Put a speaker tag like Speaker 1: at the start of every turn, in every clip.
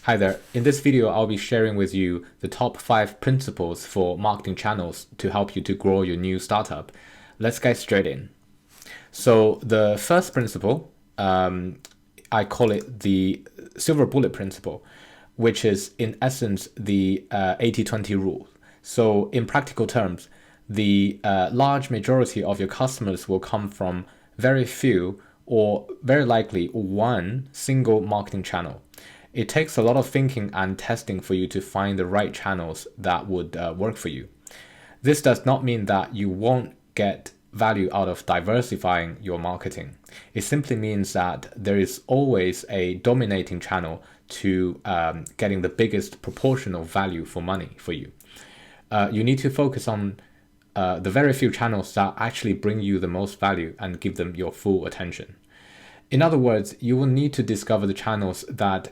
Speaker 1: Hi there. In this video, I'll be sharing with you the top 5 principles for marketing channels to help you to grow your new startup. Let's get straight in. So the first principle, I call it the silver bullet principle, which is in essence the 80-20 rule. So in practical terms, the large majority of your customers will come from very few or very likely one single marketing channel. It takes a lot of thinking and testing for you to find the right channels that would work for you. This does not mean that you won't get value out of diversifying your marketing. It simply means that there is always a dominating channel to getting the biggest proportion of value for money for you. You need to focus on the very few channels that actually bring you the most value and give them your full attention. In other words, you will need to discover the channels that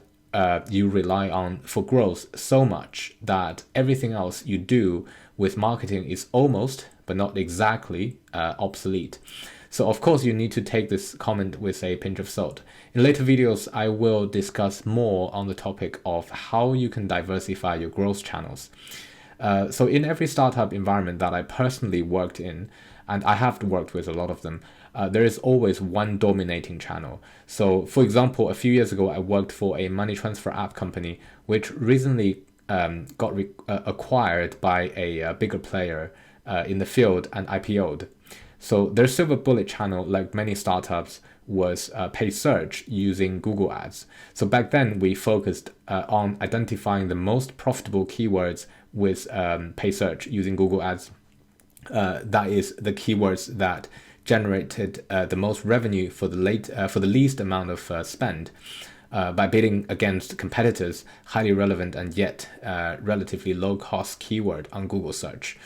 Speaker 1: you rely on for growth so much that everything else you do with marketing is almost, but not exactly, obsolete. So of course you need to take this comment with a pinch of salt. In later videos, I will discuss more on the topic of how you can diversify your growth channels. So in every startup environment that I personally worked in, and I have worked with a lot of them, there is always one dominating channel. So for example, a few years ago, I worked for a money transfer app company, which recently got acquired by a bigger player in the field and IPO'd. So their silver bullet channel, like many startups, was paid search using Google Ads. So back then, we focused on identifying the most profitable keywords with paid search using Google Ads. That is the keywords that generated the most revenue for the least amount of spend by bidding against competitors, highly relevant and yet relatively low cost keyword on Google search.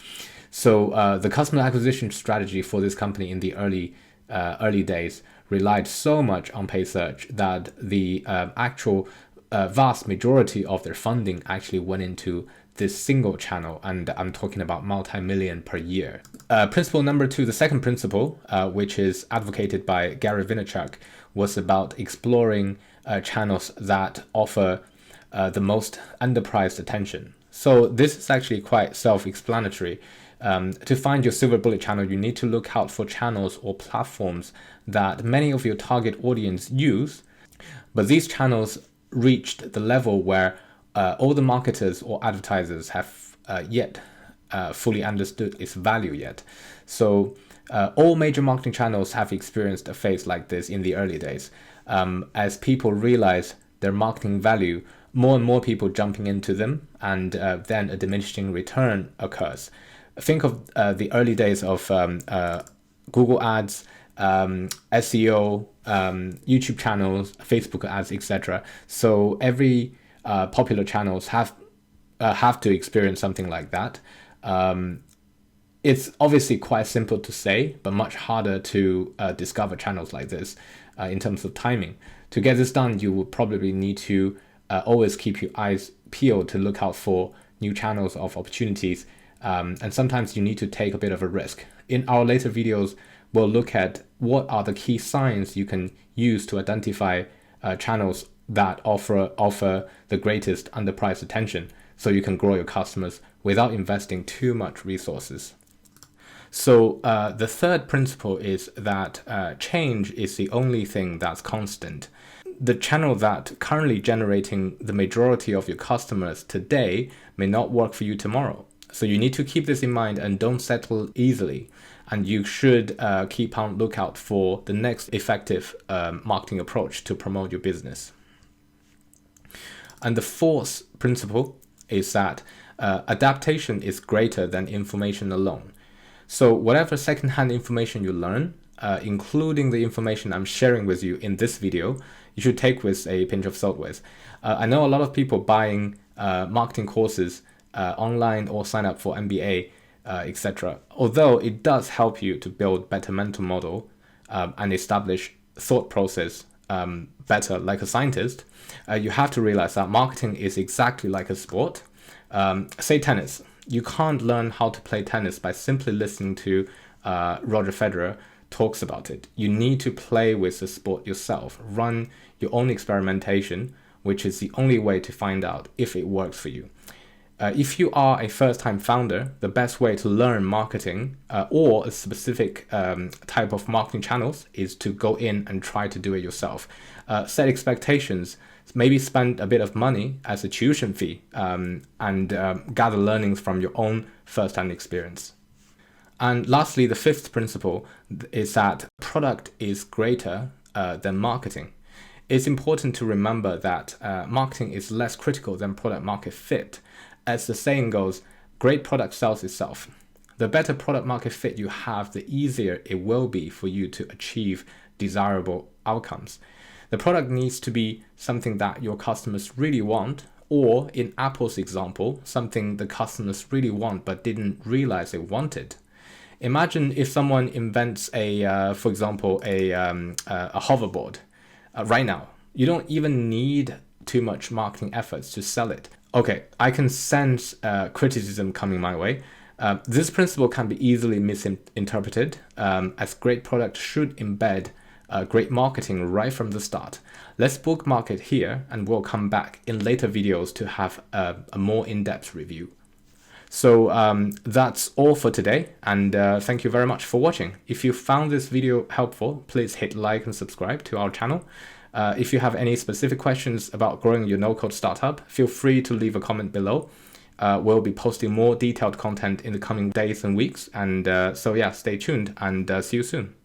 Speaker 1: So the customer acquisition strategy for this company in the early days relied so much on paid search that the actual vast majority of their funding actually went into this single channel, and I'm talking about multi-million per year. Principle number 2, the second principle, which is advocated by Gary Vaynerchuk, was about exploring channels that offer the most underpriced attention. So this is actually quite self-explanatory. To find your silver bullet channel, you need to look out for channels or platforms that many of your target audience use, but these channels reached the level where all the marketers or advertisers have yet fully understood its value yet. So all major marketing channels have experienced a phase like this in the early days. As people realize their marketing value, more and more people jumping into them, and then a diminishing return occurs. Think of the early days of Google Ads, SEO, YouTube channels, Facebook ads, etc. So every popular channels have to experience something like that. It's obviously quite simple to say, but much harder to discover channels like this in terms of timing. To get this done, you will probably need to always keep your eyes peeled to look out for new channels of opportunities. And sometimes you need to take a bit of a risk. In our later videos, we'll look at what are the key signs you can use to identify channels that offer the greatest underpriced attention, so you can grow your customers without investing too much resources. So the third principle is that change is the only thing that's constant. The channel that currently generating the majority of your customers today may not work for you tomorrow. So you need to keep this in mind and don't settle easily. And you should keep on lookout for the next effective marketing approach to promote your business. And the fourth principle is that adaptation is greater than information alone. So whatever secondhand information you learn, including the information I'm sharing with you in this video, you should take with a pinch of salt with. I know a lot of people buying marketing courses online or sign up for MBA, etc. Although it does help you to build better mental model and establish thought process better like a scientist, you have to realize that marketing is exactly like a sport. Say tennis. You can't learn how to play tennis by simply listening to Roger Federer talks about it. You need to play with the sport yourself, run your own experimentation, which is the only way to find out if it works for you. If you are a first-time founder, the best way to learn marketing or a specific type of marketing channels is to go in and try to do it yourself. Set expectations, maybe spend a bit of money as a tuition fee, and gather learnings from your own first-hand experience. And lastly, the fifth principle is that product is greater than marketing. It's important to remember that marketing is less critical than product market fit. As the saying goes, great product sells itself. The better product market fit you have, the easier it will be for you to achieve desirable outcomes. The product needs to be something that your customers really want, or in Apple's example, something the customers really want but didn't realize they wanted. Imagine if someone invents for example, a hoverboard right now. You don't even need too much marketing efforts to sell it. Okay, I can sense criticism coming my way. This principle can be easily misinterpreted, as great product should embed great marketing right from the start. Let's bookmark it here, and we'll come back in later videos to have a more in-depth review. So that's all for today, and thank you very much for watching. If you found this video helpful, please hit like and subscribe to our channel. If you have any specific questions about growing your no-code startup, feel free to leave a comment below. We'll be posting more detailed content in the coming days and weeks, and so yeah, stay tuned and see you soon.